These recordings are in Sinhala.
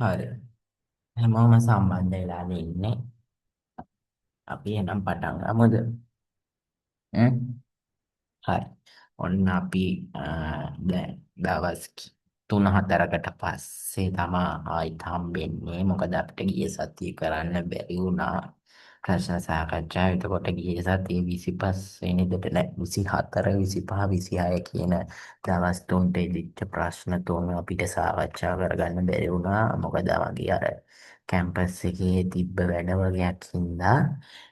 හරි. හැමෝම සම්බන්ධ වෙලාද ඉන්නේ. අපි එනම් පටන් ගමුද? හ්ම්. හරි. ඔන්න අපි දැන් දවස් 3-4කට පස්සේ තමා ආයිත් හම්බෙන්නේ. මොකද අපිට ගිය සතියේ කරන්න බැරි වුණා ප්‍රශ්න සාකච්ඡා. එතකොට ගිය සතියේ 25 වෙනිදාට නෑ 24, 25, 26 කියන දවස් තුනට ඉදිච්ච ප්‍රශ්න තුන අපිට සාකච්ඡා කරගන්න බැරි වුණා. මොකද වගේ අර කැම්පස් එකේ තිබ්බ වැඩ වගේක් හින්දා.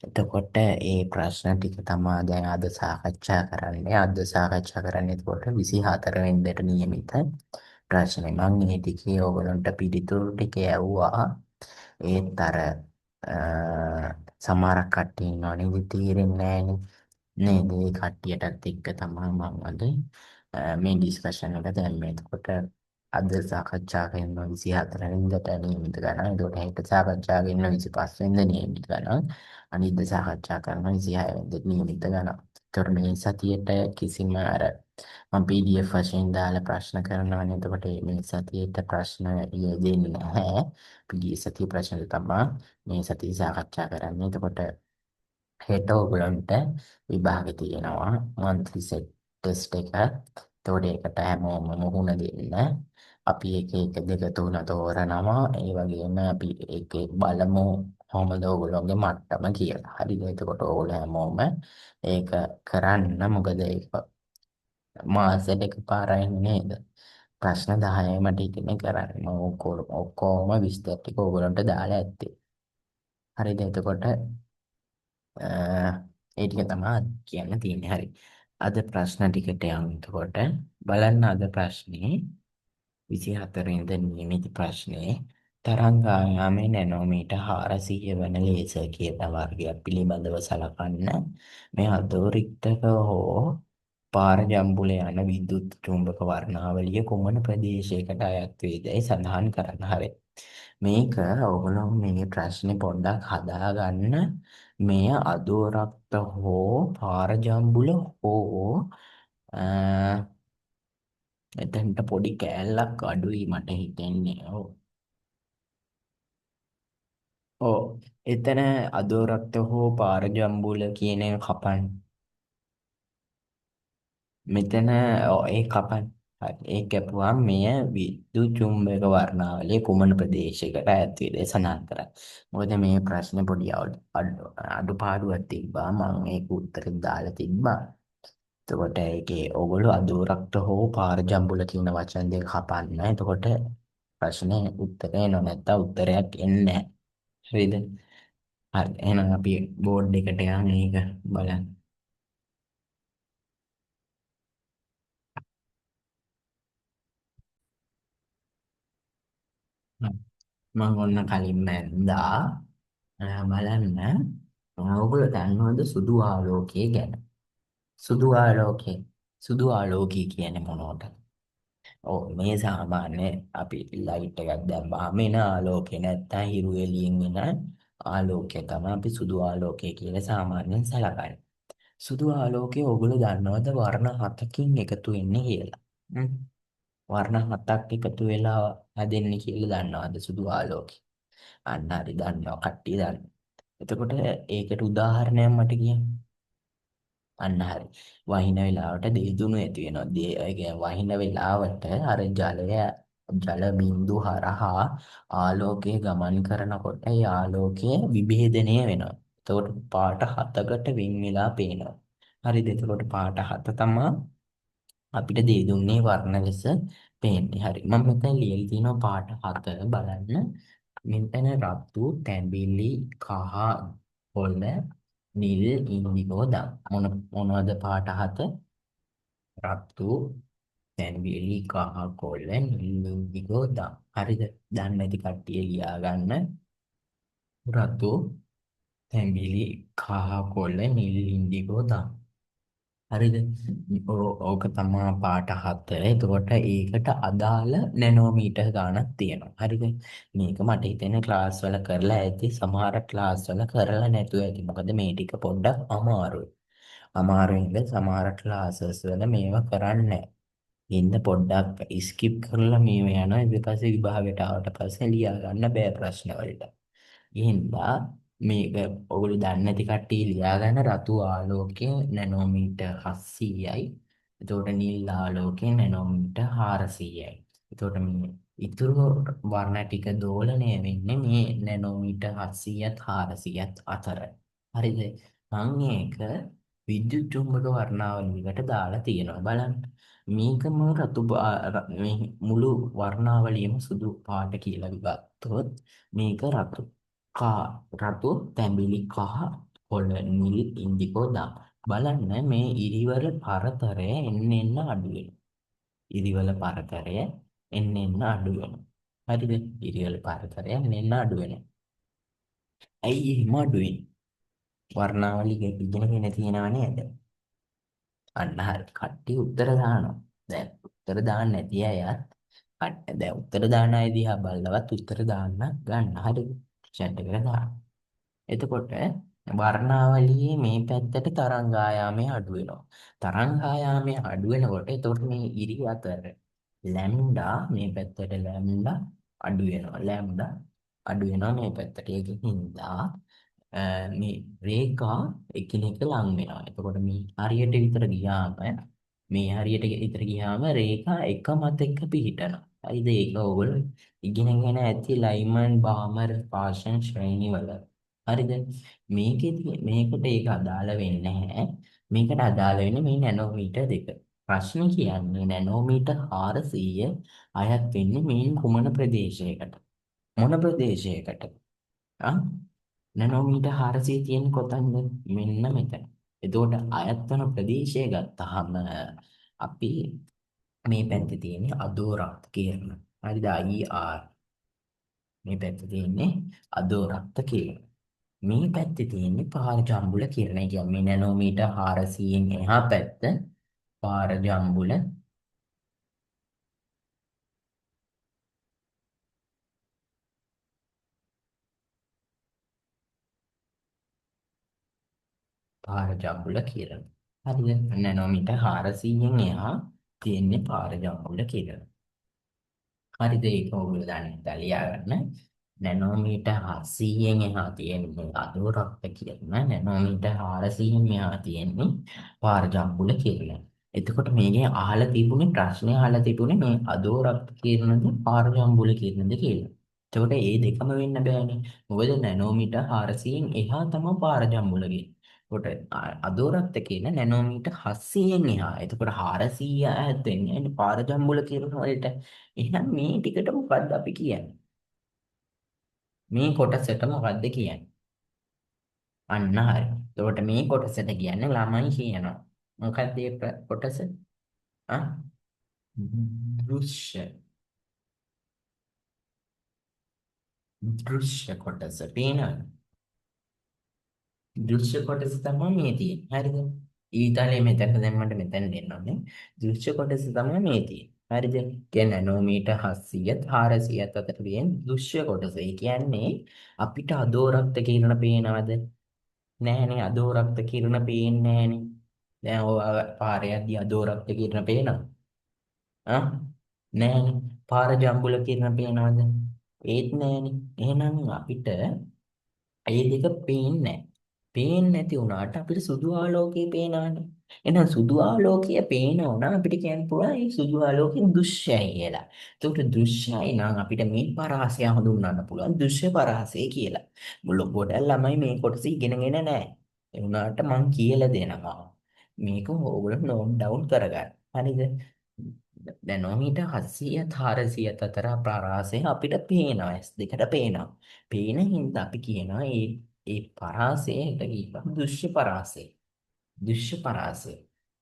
එතකොට ඒ ප්‍රශ්න ටික තමා දැන් අද සාකච්ඡා කරන්නේ. අද සාකච්ඡා කරන්නේ එතකොට 24 වෙනිදාට නියමිත ප්‍රශ්නේ. මම මේ ටිකේ ඕගලන්ට පිළිතුරු ටික ඇහුවා. ඒත් අර සමහරක් කට්ටිය ඉන්නවා නේද තේරෙන්නේ නැහැ නේද? ඒ කට්ටියටත් එක්ක තමයි මම අද මේ ඩිස්කෂන් එක දැම්මේ. එතකොට අද සාකච්ඡා කරන 24 වෙනිදාට නියමිත ගණන්. ඒකට හෙට සාකච්ඡා කරන 25 වෙනිදා නියමිත ගණන්. අනිද්දා සාකච්ඡා කරන 26 වෙනිදා නියමිත ගණන්. ඒතර මේ සතියේට කිසිම අර මම PDF වශයෙන් දාලා ප්‍රශ්න කරනවානේ. එතකොට මේ සතියේට ප්‍රශ්න යෙදෙන්නේ නැහැ. PDF සතිය ප්‍රශ්න තමයි මේ සතිය සාකච්ඡා කරන්නේ. එතකොට හෙට ඔයගලන්ට විභාග තියෙනවා monthly set test එක. එතකොට ඒකට හැමෝම මුහුණ දෙන්න. අපි එක එක දෙක තුන තෝරනවා. ඒ වගේම අපි එක එක බලමු කොහොමද ඔයගොල්ලෝගේ මට්ටම කියලා. හරිද? එතකොට ඔයගොල්ලෝ හැමෝම ඒක කරන්න. මොකද ඒක මාසෙට එකපාරයි නේද? ප්‍රශ්න 10ම ටිකනේ කරන්නේ. මම ඔක්කොම විස්තර ටික ඔයගොල්ලන්ට දාලා ඇත්තේ. හරිද? එතකොට ඒ ටික තමයි කියන්න තියෙන්නේ. හරි. අද ප්‍රශ්න ටිකට යමු. එතකොට බලන්න අද ප්‍රශ්නේ 24 වෙනිදා නියමිත ප්‍රශ්නේ තරංගායාමයේ නැනෝමීටර් 400 වන ලේසර් කියන වර්ගයක් පිළිබඳව සලකන්න. මේ අධෝරික්තක හෝ පාරජම්බුල යන විද්‍යුත් චුම්බක වර්ණාවලිය කුමන ප්‍රදේශයකට අයත් වේදයි සඳහන් කරන්න. හරි. මේක ඔයගොල්ලෝ මේ ප්‍රශ්නේ පොඩ්ඩක් හදාගන්න. මෙය අදෝරක්ත හෝ පාරජම්බුල හෝ එතනට පොඩි කෑල්ලක් අඩුයි මට හිතෙන්නේ. ඔව්. ඔව්. එතන අදෝරක්ත හෝ පාරජම්බුල කියන එක කපන්න. මෙතන ඒ කපන්න. හරි. ඒ කැපුවාම මෙය විද්‍යුත් චුම්බක වර්ණාවලිය කුමන ප්‍රදේශයකට ඈත් වේද සඳහන් කරයි. මොකද මේ ප්‍රශ්නේ පොඩි අඩුපාඩුවක් තිබ්බා. මම ඒක උත්තරේ දාලා තිබ්බා. එතකොට ඒකේ ඕගොල්ලෝ අදෝරක්ත හෝ පාරජම්බුල කියන වචන දෙක කපන්න. එතකොට ප්‍රශ්නේ උත්තරේ එනවා නැත්නම් උත්තරයක් එන්නේ නැහැ. හරිද? හරි. එහෙනම් අපි බෝඩ් එකට යන්න මේක බලන්න. මම ඔන්න කලින් මැන්දා බලන්න ඔයගොල්ලෝ දන්නවද සුදු ආලෝකය ගැන? සුදු ආලෝකය. සුදු ආලෝකය කියන්නේ මොනවද? ඔව් මේ සාමාන්‍ය අපි ලයිට් එකක් දැම්මම එන ආලෝකය නැත්තම් හිරු එළියෙන් එන ආලෝකය තමයි අපි සුදු ආලෝකය කියලා සාමාන්‍යයෙන් සලකන්නේ. සුදු ආලෝකය ඔයගොල්ලෝ දන්නවද වර්ණ 7කින් එකතු වෙන්නේ කියලා? හ්ම්. වර්ණ 7ක් එකතු වෙලා හැදෙන්නේ කියලා දන්නවද සුදු ආලෝකය? අන්න හරි දන්නවා කට්ටිය දන්නවා. එතකොට ඒකට උදාහරණයක් මට කියන්න. අන්න හරි. වහින වෙලාවට දේදුණු ඇති වෙනවා. ඒ කියන්නේ වහින වෙලාවට අර ජල බිඳු හරහා ආලෝකය ගමන් කරනකොට ඒ ආලෝකය විභේදනය වෙනවා. එතකොට පාට හතකට වෙන් වෙලා පේනවා. හරිද? එතකොට පාට හත තමයි අපිට දේදුන්නේ වර්ණ ලෙස පේන්නේ. හරි. මම මෙතන ලියලා තියෙනවා පාට හත බලන්න. මෙතන රතු, තැඹිලි, කහ, කොළ, නිල්, ඉන්දිගෝ දම්. මොනවද පාට හත? රතු, තැඹිලි, කහ, කොළ, නිල්, ඉන්දිගෝ දම්. හරිද? දන්නේ නැති කට්ටිය ලියා ගන්න. රතු, තැඹිලි, කහ, කොළ, නිල්, ඉන්දිගෝ දම්. හරිද? ඕක තමා පාට හත. එතකොට ඒකට අදාළ නැනෝමීටර් ගාණක් තියෙනවා. හරිද? මේක මට හිතෙන ක්ලාස් වල කරලා ඇති. සමහර ක්ලාස් වල කරලා නැතුව ඇති. මොකද මේ ටික පොඩ්ඩක් අමාරුයි. අමාරුයින්ද සමහර ක්ලාසස් වල මේවා කරන්නේ නැහැ. ඉන්න පොඩ්ඩක් ස්කිප් කරලා මේ යනවා. ඊට පස්සේ විභාගයට ආවට පස්සේ ලියා ගන්න බෑ ප්‍රශ්න වලට. එහෙනම් මේක ඔයගොල්ලෝ දන්නේ නැති කට්ටිය ලියා ගන්න රතු ආලෝකයේ නැනෝමීටර් 700යි. එතකොට නිල් ආලෝකයේ නැනෝමීටර් 400යි. එතකොට මේ ඉතුරු වර්ණ ටික දෝලණය වෙන්නේ මේ නැනෝමීටර් 700ත් 400ත් අතර. හරිද? මම මේක විද්‍යුත් චුම්බක වර්ණාවලියකට දාලා තියෙනවා බලන්න. මේකම මේ මුළු වර්ණාවලියම සුදු පාට කියලා ගත්තොත් මේක රතු. රතු තැඹිලි කහ කොළ නිල් ඉන්දිකෝ දා බලන්න මේ ඉරිවල පරතරය එන්න එන්න අඩු වෙනවා. ඉරිවල පරතරය එන්න එන්න අඩු වෙනවා. හරිද? ඉරිවල පරතරය එන්න එන්න අඩු වෙනවා. ඇයි එහෙම අඩු වෙන්නේ? වර්ණාවලිය ඉගෙනගෙන තියෙනව නේද? අන්න හරි. කට්ටිය උත්තර දානවා. දැන් උත්තර දාන්න නැති අයත් දැන් උත්තර දාන අය දිහා බලලවත් උත්තර දාන්න ගන්න. හරිද? chat එකට දාන්න. එතකොට වර්ණාවලියේ මේ පැත්තට තරංගායාමය අඩු වෙනවා. තරංගායාමය අඩු වෙනකොට එතකොට මේ ඉරි අතර ලැම්ඩා මේ පැත්තට ලැම්ඩා අඩු වෙනවා. ලැම්ඩා අඩු වෙනවා මේ පැත්තට. ඒකින්ද මේ රේඛා එකිනෙක ලං වෙනවා. එතකොට මේ හරියට විතර ගියාම මේ හරියට විතර ගියාම රේඛා එක මත එක පිහිටනවා. හරිද? ඒක ඕගොල්ලෝ ඉගෙනගෙන ඇති ලයිමන් බාමර් පාෂන් ශ්‍රේණි වල. හරිද? මේකෙදි මේකට ඒක අදාළ වෙන්නේ නැහැ. මේකට අදාළ වෙන්නේ මේ නැනෝමීටර් දෙක. ප්‍රශ්නේ කියන්නේ නැනෝමීටර් 400 අයත් වෙන්නේ මේ කුමන ප්‍රදේශයකට? මොන ප්‍රදේශයකට? ආ නැනෝමීටර් 400 තියෙන්නේ කොතනද? මෙන්න මෙතන. එතකොට අයත් වන ප්‍රදේශය ගත්තාම අපි මේ පැත්තේ තියෙන්නේ අදෝරක්ත කිරණ. හරිද? IR. මේ පැත්තේ තියෙන්නේ අදෝරක්ත කිරණ. මේ පැත්තේ තියෙන්නේ පාරජම්බුල කිරණ. ඒ කියන්නේ මේ නැනෝමීටර් 400න් එහා පැත්ත පාරජම්බුල කිරණ. හරිද? නැනෝමීටර් 400න් එහා තියෙන්නේ පාරජම්බුල කිරණ. හරිද? ඒක ඔයගොල්ලෝ දැන් ලියා ගන්න. නැනෝමීටර් 700න් එහා තියෙන්නේ අදෝරක්ත කිරණ. නැනෝමීටර් 400න් එහා තියෙන්නේ පාරජම්බුල කිරණ. එතකොට මේකේ අහලා තිබුණේ ප්‍රශ්නේ අහලා තිබුණේ මේ අදෝරක්ත කිරණද පාරජම්බුල කිරණද කියලා. එතකොට ඒ දෙකම වෙන්න බෑනේ. මොකද නැනෝමීටර් 400න් එහා තමයි පාරජම්බුල කියන්නේ. එතකොට අදෝරක්ත කියන නැනෝමීටර් 700න් එහා. එතකොට 400 ඈත් වෙන්නේ පාරජම්බුල කිරණ වලට. එහෙනම් මේ ටිකට මොකද්ද අපි කියන්නේ? මේ කොටසට මොකද්ද කියන්නේ? අන්න හරි. එතකොට මේ කොටසට කියන්නේ ළමයි කියනවා. මොකක්ද මේ කොටස? ආ දෘශ්‍ය දෘශ්‍ය කොටස පේනවද? දෘශ්‍ය කොටස තමයි මේ තියෙන්නේ. හරිද? ඊතලයේ මෙතන දැම්මට මෙතන දෙන්නෝනේ. දෘශ්‍ය කොටස තමයි මේ තියෙන්නේ. හරිද? කියන්නේ නැනෝමීටර් 700ත් 400ත් අතර තියෙන දෘශ්‍ය කොටස. ඒ කියන්නේ අපිට අදෝරක්ත කිරණ පේනවද? නෑනේ අදෝරක්ත කිරණ පේන්නේ නෑනේ. දැන් ඔය පාරේ යද්දි අදෝරක්ත කිරණ පේනවද? ආ නෑනේ. පාර ජම්බුල කිරණ පේනවද? ඒත් නෑනේ. එහෙනම් අපිට ඒ දෙක පේන්නේ නැහැ. පේන්නේ නැති වුණාට අපිට සුදු ආලෝකය පේනවනේ. එහෙනම් සුදු ආලෝකය පේනවා නම් අපිට කියන්න පුළුවන් ඒ සුදු ආලෝකය දෘශ්‍යයි කියලා. ඒකට දෘශ්‍යයි නම් අපිට මේ පරාසය හඳුන්වන්න පුළුවන් දෘශ්‍ය පරාසය කියලා. මුළු ගොඩක් ළමයි මේ කොටස ඉගෙනගෙන නැහැ. ඒ වුණාට මම කියලා දෙනවා. මේක ඕගොල්ලෝ නෝට් ඩවුන් කරගන්න. හරිද? නැනෝමීටර් 700ත් 400ත් අතර පරාසය අපිට පේනවා. S2කට පේනවා. පේන හින්දා අපි කියනවා ඒ පරාසයට කියනවා දෘශ්‍ය පරාසය. දෘශ්‍ය පරාසය.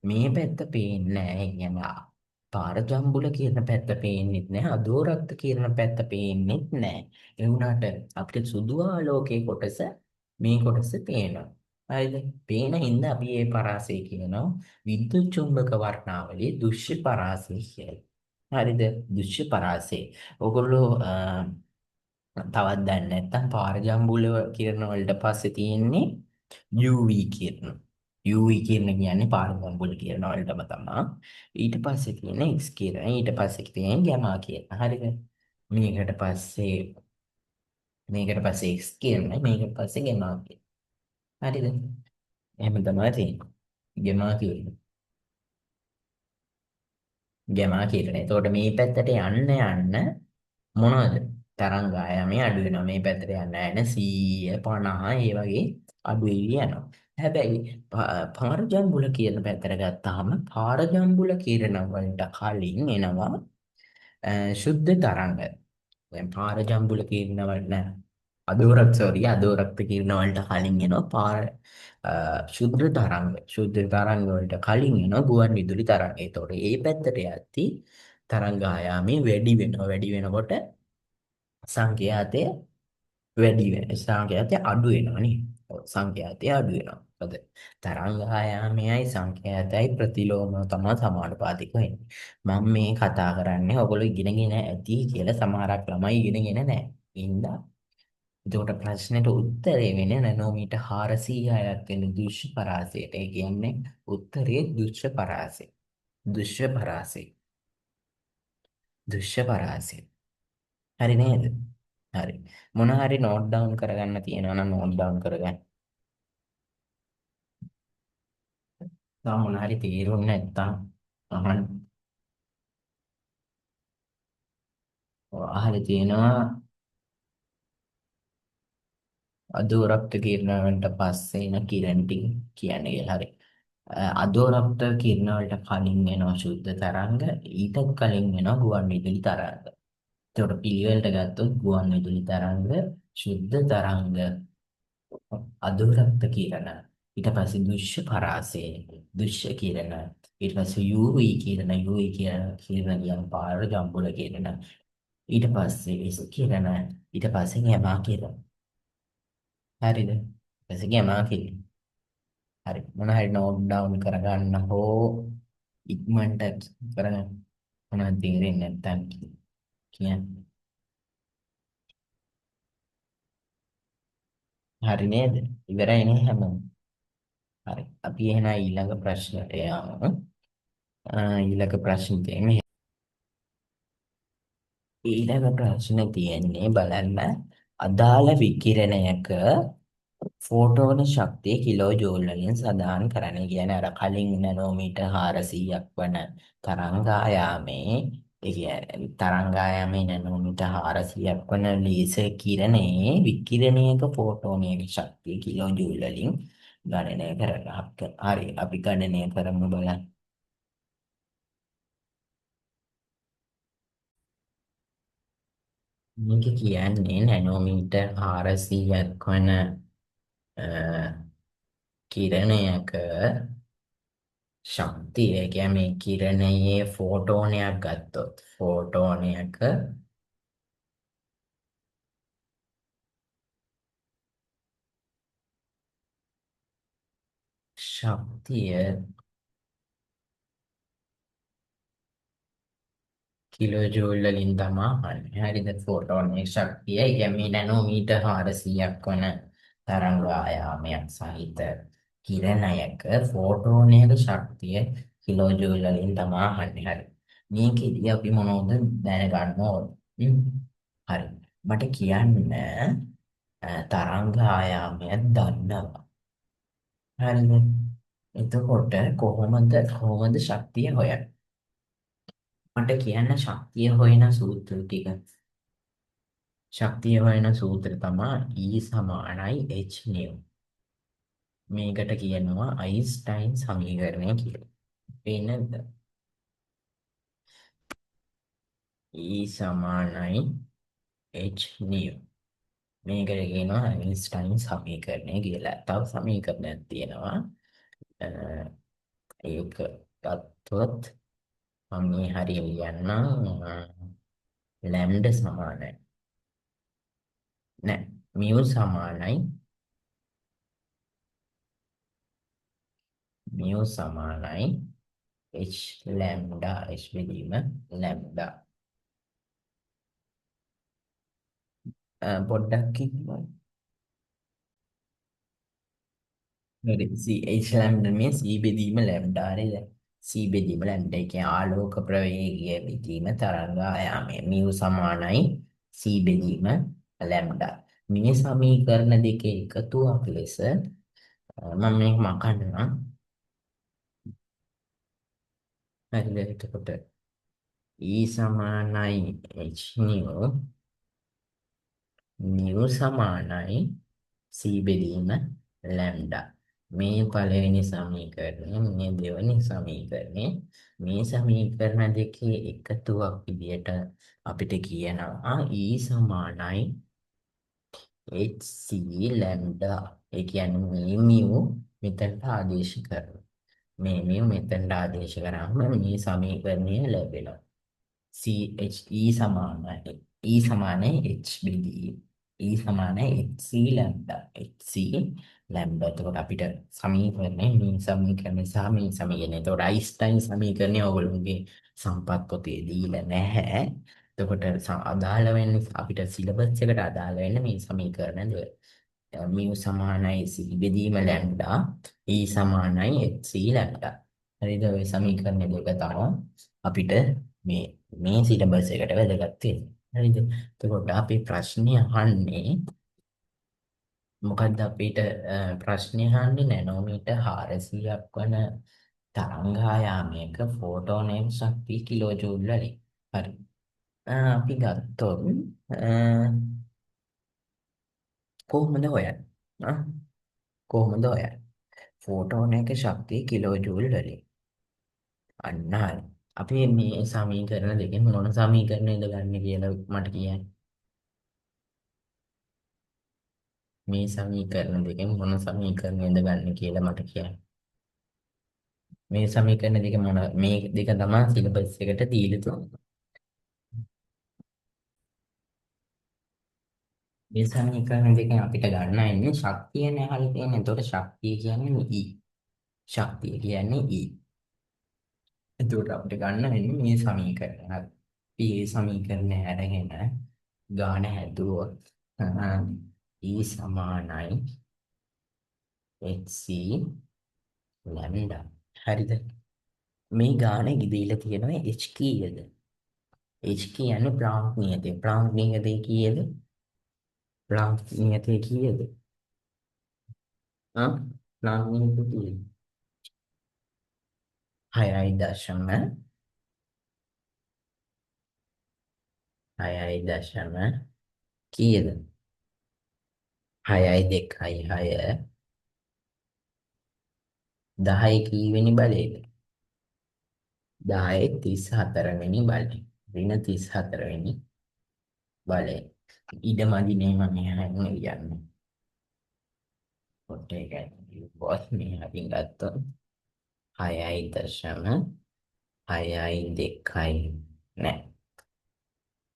මේ පැත්ත පේන්නේ නැහැ. කියන්නේ පාරජම්බුල කියන පැත්ත පේන්නෙත් නැහැ. අදෝරක්ත කියන පැත්ත පේන්නෙත් නැහැ. ඒ වුණාට අපිට සුදු ආලෝකයේ කොටස මේ කොටස පේනවා. හරිද? පේන හින්දා අපි මේ පරාසය කියනවා විද්‍යුත් චුම්බක වර්ණාවලියේ දෘශ්‍ය පරාසය කියලා. හරිද? දෘශ්‍ය පරාසය. ඔයගොල්ලෝ තවත් දන්නේ නැත්නම් පාරජම්බුල කිරණ වලට පස්සේ තියෙන්නේ UV කිරණ. UV කියන කියන්නේ පාරගම්බුල කියන වලටම තමයි. ඊට පස්සේ තියෙන X කියන. ඊට පස්සේ තියෙන ගැමා කියන. හරිද? මේකට පස්සේ X කියන. මේකට පස්සේ ගැමා කියන. හරිද? එහෙම තමයි තියෙන්නේ. ගැමා කියන. ගැමා කියන. එතකොට මේ පැත්තට යන්න යන්න මොනවද? තරංග ආයාමයේ අඩු වෙනවා. මේ පැත්තට යන්න යන 100 50 ඒ වගේ අඩු වෙවි යනවා. හැබැයි පාරජම්බුල කියන පැත්තට ගත්තාම පාරජම්බුල කිරණ වලට කලින් එනවා ශුද්ධ තරංග. දැන් පාරජම්බුල කිරණ වලට අදෝරක්ත කිරණ වලට කලින් එනවා ශුද්ධ තරංග. ශුද්ධ තරංග වලට කලින් එනවා ගුවන් විදුලි තරංග. ඒතකොට ඒ පැත්තට යද්දී තරංග ආයාමය වැඩි වෙනවා. වැඩි වෙනකොට සංඛ්‍යාතය වැඩි වෙන සංඛ්‍යාතය අඩු වෙනවා නේ. ඔව් සංඛ්‍යාතය අඩු වෙනවා. මොකද තරංග ආයාමයයි සංඛ්‍යාතයයි ප්‍රතිලෝමව තමයි සමානුපාතික වෙන්නේ. මම මේ කතා කරන්නේ ඔයගොල්ලෝ ඉගෙනගෙන ඇති කියලා සමහරක් ළමයි ඉගෙනගෙන නැහැ. ඉන්දා එතකොට ප්‍රශ්නෙට උත්තරේ වෙන්නේ නැනෝමීටර් 400ක් වෙන දෘශ්‍ය පරාසයට. ඒ කියන්නේ උත්තරේ දෘශ්‍ය පරාසය. දෘශ්‍ය පරාසය. දෘශ්‍ය පරාසය. හරි නේද? හරි. මොන හරි නෝට් ඩවුන් කරගන්න තියෙනවා නම් නෝට් ඩවුන් කරගන්න. තව මොන හරි තේරුම් නැත්තම් අහන්න. ඔය අහලා තියෙනවා අදෝරක්ත කිරණ වලට පස්සේ එන කිරණ ටික කියන්නේ කියලා. හරි. අදෝරක්ත කිරණ වලට කලින් එනවා ශුද්ධ තරංග ඊට කලින් එනවා ගුවන් විදුලි තරංග. ඒකට පිළිවෙලට ගත්තොත් ගුවන් විදුලි තරංග ශුද්ධ තරංග අදෝරක්ත කිරණ ඊට පස්සේ දෘශ්‍ය පරාසය දෘශ්‍ය කිරණ ඊට පස්සේ UV කිරණ කියන පාර ජම්බුල කිරණ ඊට පස්සේ S කිරණ ඊට පස්සේ ගැමා කිරණ. හරිද? ඊපස්සේ ගැමා කිරණ. හරි. මොන හරි නෝට් ඩවුන් කරගන්න හෝ ඉක්මනට කරගන්න. මොනවද තේරෙන්නේ නැත්නම් කියන්න. හරි නේද? ඉවරයි නේ හැමෝම. හරි. අපි එහෙනම් ඊළඟ ප්‍රශ්නට යමු. ඊළඟ ප්‍රශ්නේ තියෙන්නේ ඊළඟ ප්‍රශ්නේ තියෙන්නේ බලන්න අදාළ විකිරණයක ෆෝටෝන ශක්තිය කිලෝ ජූල් වලින් සඳහන් කරන්න. කියන්නේ අර කලින් නැනෝමීටර් 400ක් වන තරංගායාමේ ඒ කියන්නේ තරංගායාමේ නැනෝමීටර් 400ක් වන ලේසර් කිරණයේ විකිරණයක ෆෝටෝනයක ශක්තිය කිලෝ ජූල් වලින් ගණනය කරලා. හරි අපි ගණනය කරමු බලන්න. මේක කියන්නේ නැනෝමීටර් 400ක් වන කිරණයක ශක්තිය කියන්නේ මේ කිරණයේ ෆෝටෝනයක් ගත්තොත් ෆෝටෝනයක ශක්තිය කිලෝ ජූල් වලින් තමයි හන්නේ. හරිද? ෆෝටෝනයේ ශක්තිය කියන්නේ නැනෝමීටර් 400ක් වන තරංග ආයාමයක් සහිත කිරණයක ෆෝටෝනයක ශක්තිය කිලෝ ජූල් වලින් තමයි හන්නේ. හරි. මේකෙදී අපි මොනවද දැනගන්න ඕන? හරි. මට කියන්න තරංග ආයාමයක් දන්නවා. හරිද? එතකොට කොහොමද ශක්තිය හොයන්නේ? මට කියන්න ශක්තිය හොයන සූත්‍ර ටික. ශක්තිය හොයන සූත්‍රය තමයි E සමානයි h nu. මේකට කියනවා අයින්ස්ටයින් සමීකරණය කියලා. පේනද? E සමානයි h nu. මේකට කියනවා අයින්ස්ටයින් සමීකරණය කියලා. තව සමීකරණයක් තියෙනවා. ඒක ගත්තොත් මම මේ හරිය ලියන්නම් ලැම්ඩා සමානයි නෑ මියු සමානයි h ලැම්ඩා h බෙදීම ලැම්ඩා පොඩ්ඩක් කිව්වා හරි CH ලැම්ඩා මේ C බෙදීම ලැම්ඩා හරිද? C බෙදීම ලැම්ඩා කියන්නේ ආලෝක ප්‍රවේගය බෙදීම තරංග ආයාමය mu සමානයි C බෙදීම ලැම්ඩා. මේ සමීකරණ දෙකේ එකතුවක් ලෙස මම මේක මකන්නම්. හරිද? එතකොට E සමානයි H nu mu සමානයි C බෙදීම ලැම්ඩා. මේ පළවෙනි සමීකරණය මේ දෙවෙනි සමීකරණය මේ සමීකරණ දෙකේ එකතුවක් විදිහට අපිට කියනවා E සමානයි HC ලැම්ඩා. ඒ කියන්නේ මේ mu මෙතනට ආදේශ කරනවා. මේ mu මෙතනට ආදේශ කරාම මේ සමීකරණය ලැබෙනවා. CHE සමානයි E සමානයි H බෙදී E සමානයි HC ලැම්ඩා HC ලැම්ඩා. එතකොට අපිට සමීකරණය මේ සමීකරණය සහ මේ සමීකරණය. එතකොට අයින්ස්ටයින් සමීකරණය ඔයගොල්ලෝගේ සම්පත් පොතේ දීලා නැහැ. එතකොට අදාළ වෙන්නේ අපිට සිලබස් එකට අදාළ වෙන්නේ මේ සමීකරණ දෙක. mu සමානයි C බෙදීම ලැම්ඩා E සමානයි HC ලැම්ඩා. හරිද? ඔය සමීකරණ දෙක තමයි අපිට මේ සිලබස් එකට වැදගත් වෙන්නේ. හරිද? එතකොට අපි ප්‍රශ්නේ අහන්නේ මොකද්ද අපිට ප්‍රශ්නේ අහන්නේ නැනෝමීටර් 400ක් වන තරංගායාමයක ෆෝටෝනයක ශක්තිය කිලෝ ජූල් වලින්. හරි. අපි ගත්තොත් කොහොමද හොයන්නේ? කොහොමද හොයන්නේ? ෆෝටෝනයක ශක්තිය කිලෝ ජූල් වලින්. අන්න හරි. අපි මේ සමීකරණ දෙකෙන් මොන සමීකරණයද ගන්න කියලා මට කියන්න. මේ සමීකරණ දෙකෙන් මොන සමීකරණයද ගන්න කියලා මට කියන්න. මේ සමීකරණ දෙක මේ දෙක තමයි සිලබස් එකට දීලා තියෙන්නේ. මේ සමීකරණ දෙකෙන් අපිට ගන්න ඉන්නේ ශක්තිය නැහල් තියෙන්නේ. එතකොට ශක්තිය කියන්නේ E. ශක්තිය කියන්නේ E. එතකොට අපිට ගන්න වෙන්නේ මේ සමීකරණ. හරි. මේ සමීකරණය අරගෙන ගාන හැදුවොත් E සමානයි HC ලැම්ඩා. හරිද? මේ ගානේ දීලා තියෙනවා H කීයද? H කියන්නේ ප්ලාන්ක් නියතය. ප්ලාන්ක් නියතය කීයද? ප්ලාන්ක් නියතය කීයද? ආ ප්ලාන්ක් නියතය කීයද? 6.6 දශම කීයද? 6.2 10 කීවෙනි බලයේද? 10 34 වෙනි බලය. ඍණ 34 වෙනි බලය. ඉඩමදිනේ මම මෙහාම කියන්නේ. පොට් එක බොස් මෙහා අතින් ගත්තොත් 6.6 නෑ.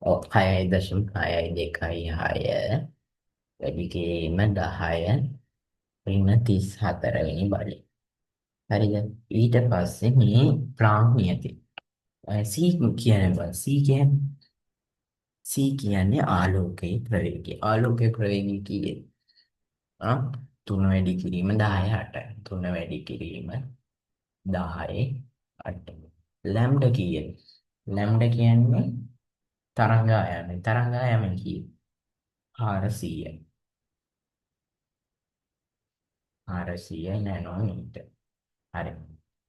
ඔව් 6.6 වැඩි කිරීම 10 ඍණ 34 වෙනි බලය. හරිද? ඊට පස්සේ මේ ප්ලාන්ක් නියතය. C කියන්නේ ආලෝකයේ ප්‍රවේගය. ආලෝකයේ ප්‍රවේගය කීයද? 3 වැඩි කිරීම 10 8. 3 වැඩි කිරීම 10 8. ලැම්ඩා කීයද? ලැම්ඩා කියන්නේ තරංගායමය. තරංගායමය කීයද? 400. 400 නැනෝමීටර්. හරි.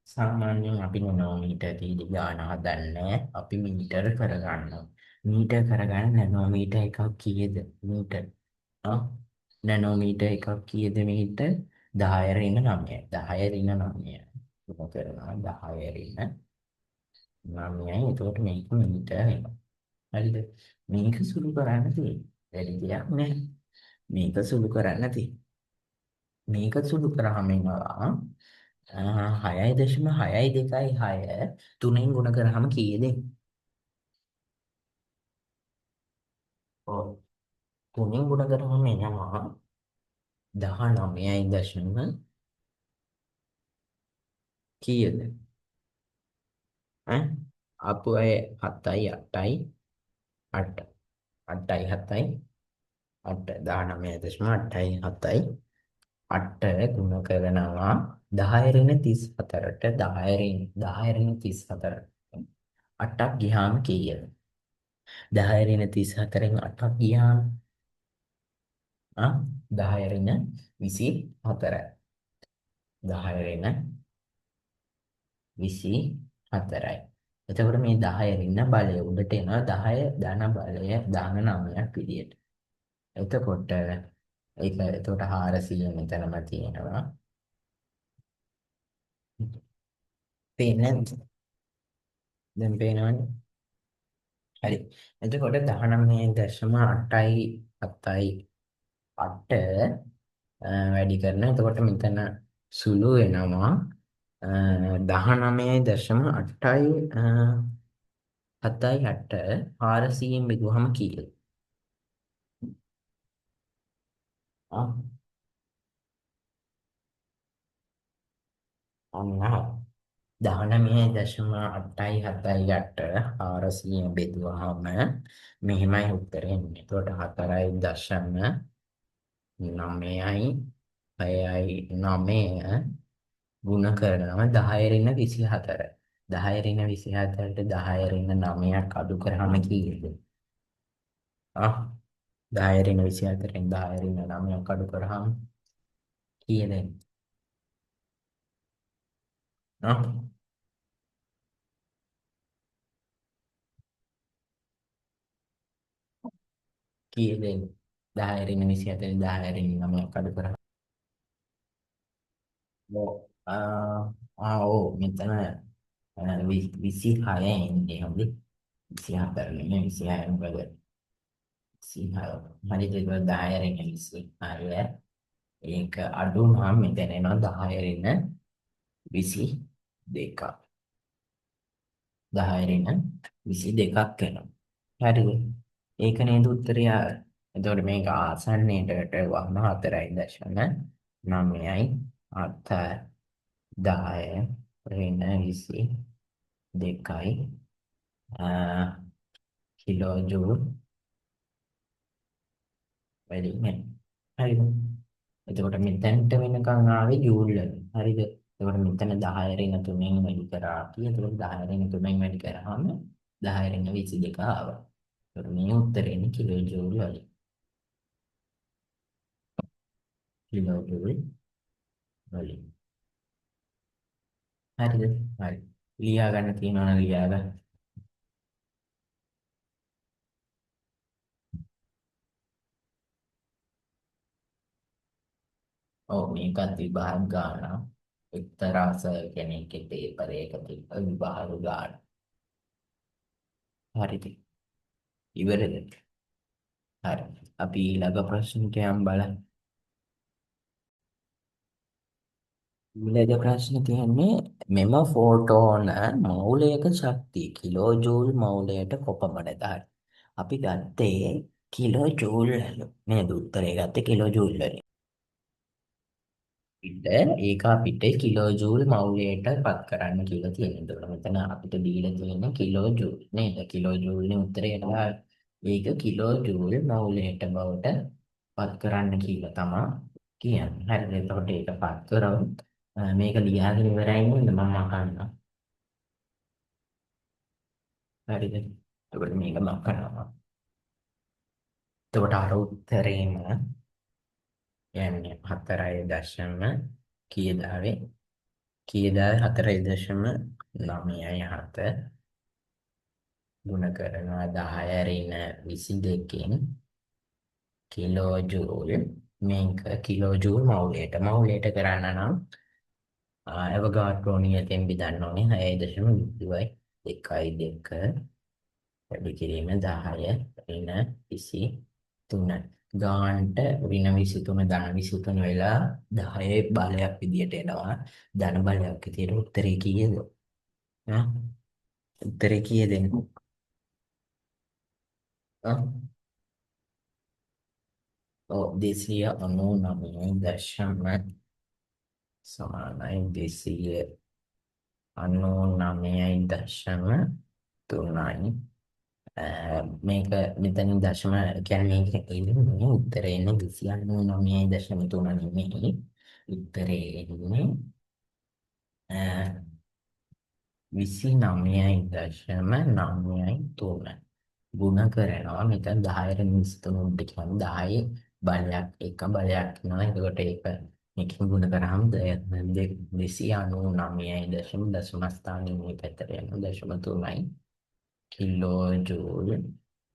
සාමාන්‍යයෙන් අපි නැනෝමීටර් තීඩි ගාන හදන්නේ අපි මීටර කරගන්නවා. මීටර කරගන්න නැනෝමීටර් එකක් කීයද? මීටර. නැනෝමීටර් එකක් කීයද මීටර? 10 ඍණ 9. 10 ඍණ 9. මොකද කරනවා 10 ඍණ 9යි. එතකොට මේක මීටර වෙනවා. හරිද? මේක සුළු කරන්න තියෙන්නේ. වැඩි දෙයක් නෑ. මේක සුළු කරන්න තියෙන්නේ. මේක සුළු කරාම එනවා 6.626 3න් ගුණ කරාම කීයද? ඔව් 3න් ගුණ කරාම එනවා 19 දශම කීයද? ඈ අපු අය 7යි 8යි 8 8යි 7යි 8 19.8යි 7යි 8 ගුණ කරනවා 10 ඍණ 34ට 10 ඍණ 8ක් ගියාම කීයද? 10 ඍණ 34න් 8ක් ගියාම 10 ඍණ 24යි. 10 ඍණ 24යි. එතකොට මේ 10 ඍණ බලය උඩට එනවා 10 ධන බලය ධන 9ක් විදියට. එතකොට ඒක එතකොට 400 මෙතනම තියෙනවා. පේන්නේ දැන් පේනවනේ. හරි. එතකොට 19.8යි 7යි 8 වැඩි කරන. එතකොට මෙතන සුළු වෙනවා 19.8යි 7යි 8 400න් බෙදුවහම කීයද? ආ අන්න 19.8යි 7යි 8 400න් බෙදුවහම මෙහිමයි උත්තරේ එන්නේ. එතකොට 4.9යි 6යි 9 ගුණ කරනවා 10 ඍණ 24. 10 ඍණ 24ට 10 ඍණ 9ක් අඩු කරාම කීයද? ආ 10 ඍණ 24න් 10 ඍණ 9ක් අඩු කරාම කීයද? ආ කීයද? 10 ඍණ 24න් 10 ඍණ 9ක් අඩු කරාම ඔව් මෙතන 26 එන්නේ හොඳේ 24 නෙමෙයි 26 මොකද 26 හරි ඒක 10 රින් 26 ඒක අඩු නම් මෙතන එනවා 10 රින් 22ක් 10 රින් 22ක් එනවා හරිද ඒක නේද උත්තරය එතකොට මේක ආසන්නයේට වහන 4.9යි 7 10 රින් 22යි කිලෝ ජූල් වැඩි නේ. හරිද? එතකොට මෙතෙන්ට වෙනකන් ආවේ ජූල් වලින්. හරිද? එතකොට මෙතන 10 රින 3න් වැඩි කරා කියලා. එතකොට 10 රින 3න් වැඩි කරාම 10 රින 22 ආවා. එතකොට මේ උත්තරේනේ කිලෝ ජූල් වලින්. කිලෝ ජූල් වලින්. හරිද? හරි. ලියා ගන්න තියෙනවා නම් ලියා ගන්න. ඔව් මේකත් විභාග ගන්න. එක්තරා කෙනෙක්ගේ පේපර් එකක විභාග ගන්න. හරිද? ඉවරද? හරි. අපි ඊළඟ ප්‍රශ්නට යමු බලන්න. ඊළඟ ප්‍රශ්න තියෙන්නේ මෙම ෆෝටෝන මවුලයක ශක්තිය කිලෝ ජූල් මවුලයට කොපමණද? හරි. අපි ගත්තේ කිලෝ ජූල් වල. නේද? උත්තරේ ගත්තේ කිලෝ ජූල් වලින්. ඒක අපිට කිලෝ ජූල් මවුලයට පත් කරන්න කියලා තියෙනවා. එතකොට මෙතන අපිට දීලා තියෙන්නේ කිලෝ ජූල් නේද? කිලෝ ජූල්නේ උත්තරයට ඒක කිලෝ ජූල් මවුලයට බවට පත් කරන්න කියලා තමයි කියන්නේ. හරිද? එතකොට ඒක පත් කරොත් මේක ලියාගෙන ඉවරයි නේද? මම අහන්න. හරිද? එතකොට මේක මම කරනවා. එතකොට අර උත්තරේම යන්නේ 4.9 කීයදාවේ කීයදාවේ 4.9 ගුණ කරනවා 10 රින 22කින් කිලෝ ජූල් මේක කිලෝ ජූල් මවුලයට කරන්න නම් අවගාඩ්‍රෝ නියතෙන් බෙදන්න ඕනේ 6.02 වැඩි කිරීම 10 ඍණ 23 ගානට ඍණ 23 ධන 23 වෙලා 10 බලයක් විදියට එනවා ධන බලයක් විදියට උත්තරේ කීයද ඈ උත්තරේ කීයද ඈ ඔව් 299 සමානයි 299.3යි මේක මෙතනින් දශම කියන්නේ මේක එන්නේ උත්තරේ එන්නේ 299.3 නෙමෙයි උත්තරේ එන්නේ 29.9 ගුණ කරනවා. මෙතන 10ට 23 කියන්නේ 10 බලයක් එක බලයක් වෙනවා. එතකොට ඒක මේකෙන් ගුණ කරාම 299 දශම ස්ථානයේ මේ පැත්තට යනවා 0.3 කිලෝ ජූල්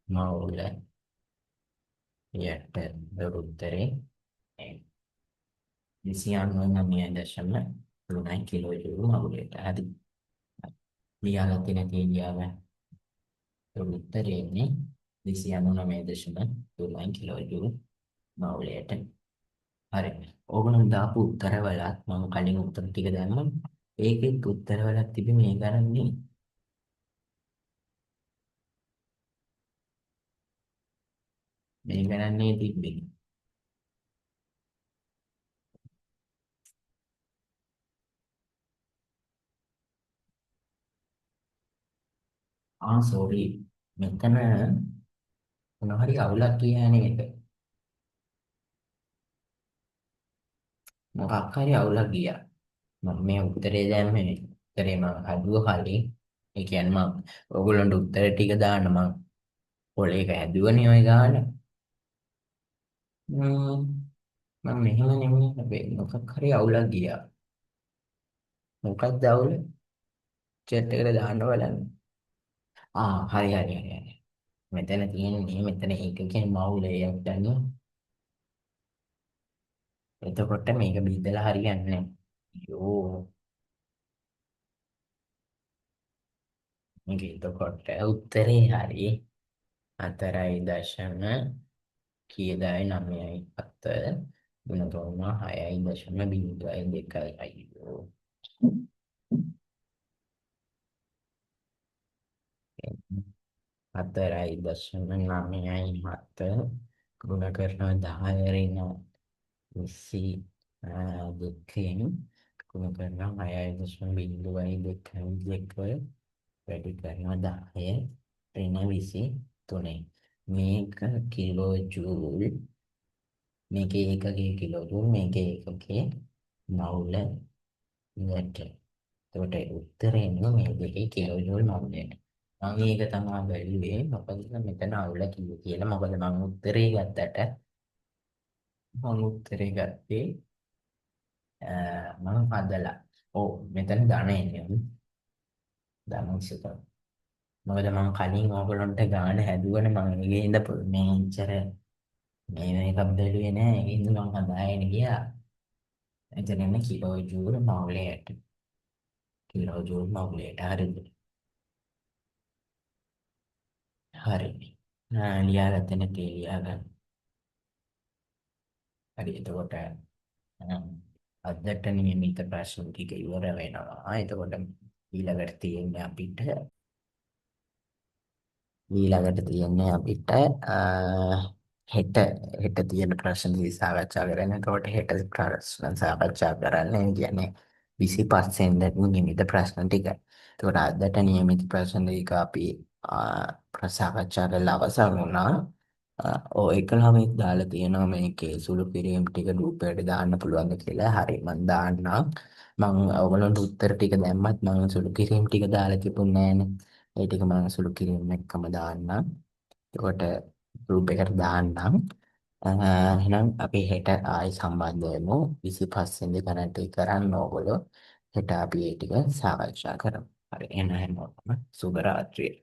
මවුල යට උත්තරේ 299.3 කිලෝ ජූල් මවුලයට. හරි. ලියාගත්තේ නැති එළියාව උත්තරේ එන්නේ 299.3 කිලෝ ජූල් මවුලයට. හරි. ඕගොල්ලෝ දාපු උත්තරවලත් මම කලින් උත්තර ටික දැම්මා. ඒකෙත් උත්තරවලත් තිබි මේ ගණන්නේ මේ ගණන්නේ තිබ්බේ. සෝරි. මෙතන මොනවා හරි අවුලක් කියන්නේ මේක. මොකක් හරි අවුලක් ගියා. මම මේ උත්තරේ දැම්මේ. උත්තරේ මම හදුවා කලින්. ඒ කියන්නේ මම ඕගොල්ලන්ට උත්තර ටික දාන්න මම පොලේක හැදුවනේ ඔය ගාන. මම මෙහෙම නෙමෙයි හැබැයි මොකක් හරි අවුලක් ගියා. මොකක්ද අවුල? chat එකට දාන්න බලන්න. හරි. මෙතන තියෙන්නේ මෙතන ඒකකින් මවුලයක් ගන්න. එතකොට මේක බෙදලා හරියන්නේ නැහැ. යෝ මේක එතකොට උත්තරේ හරි 4.9 කීයදයි 9.7 ගුණ කරනවා 6.02 අයියෝ 4.9 ගුණ කරනවා 10 ඍණ 22 ගුණ කරනවා 6.02 වැඩි කරනවා 10 ඍණ 23 මේක කිලෝ ජූල් මේකේ ඒකකයේ කිලෝ ජූල් මේකේ ඒකකයේ මවුල යට. එතකොට උත්තරේ එන්නේ මේ දෙකේ කිලෝ ජූල් මවුලයට. මම මේක තමයි බැලුවේ මොකද මෙතන අවුල කිව්වේ කියලා. මොකද මම උත්තරේ ගත්තට මම උත්තරේ ගත්තේ මම හදලා. මෙතන ධන එන්නේ. ධන විශේෂ. මොකද මම කලින් ඕගොල්ලන්ට ගාන හැදුවනේ මම ඒකේ ඉඳ මේ ඉච්චර මේක බැලුවේ නෑ. ඒකේ ඉඳ මම හදාගෙන ගියා. එතන එන්නේ කිලෝ ජූල් මවුලයට. කිලෝ ජූල් මවුලයට. හරිද? හරි. ලියාගත්තේ නැති ලියාගන්න. හරි එතකොට අදට නියමිත ප්‍රශ්න ටික ඉවර වෙනවා. එතකොට ඊළඟට තියෙන්නේ අපිට හෙට හෙට තියෙන ප්‍රශ්න දී සාකච්ඡා කරන්න. එතකොට හෙට ප්‍රශ්න සාකච්ඡා කරන්න කියන්නේ 25 වෙනිදා නියමිත ප්‍රශ්න ටික. එතකොට අදට නියමිත ප්‍රශ්න ටික අපි සාකච්ඡා කරලා අවසන් වුණා. එක ළමෙක් දාලා තියෙනවා මේකේ සුළු කිරීම් ටික ගෲප් එකට දාන්න පුළුවන්ද කියලා. හරි මම දාන්නම්. මම ඔයගොල්ලන්ට උත්තර ටික දැම්මත් මම සුළු කිරීම් ටික දාලා තිබුණේ නෑනේ. ඒ ටික මම සුළු කිරීම් එක්කම දාන්නම්. එතකොට ගෲප් එකට දාන්නම්. එහෙනම් අපි හෙට ආයි සම්බන්ධ වෙමු. 25 වෙනි ගණන් ටික කරන්න ඕගොල්ලෝ. හෙට අපි ඒ ටික සාකච්ඡා කරමු. හරි එහෙනම් හැමෝටම සුබ රාත්‍රිය.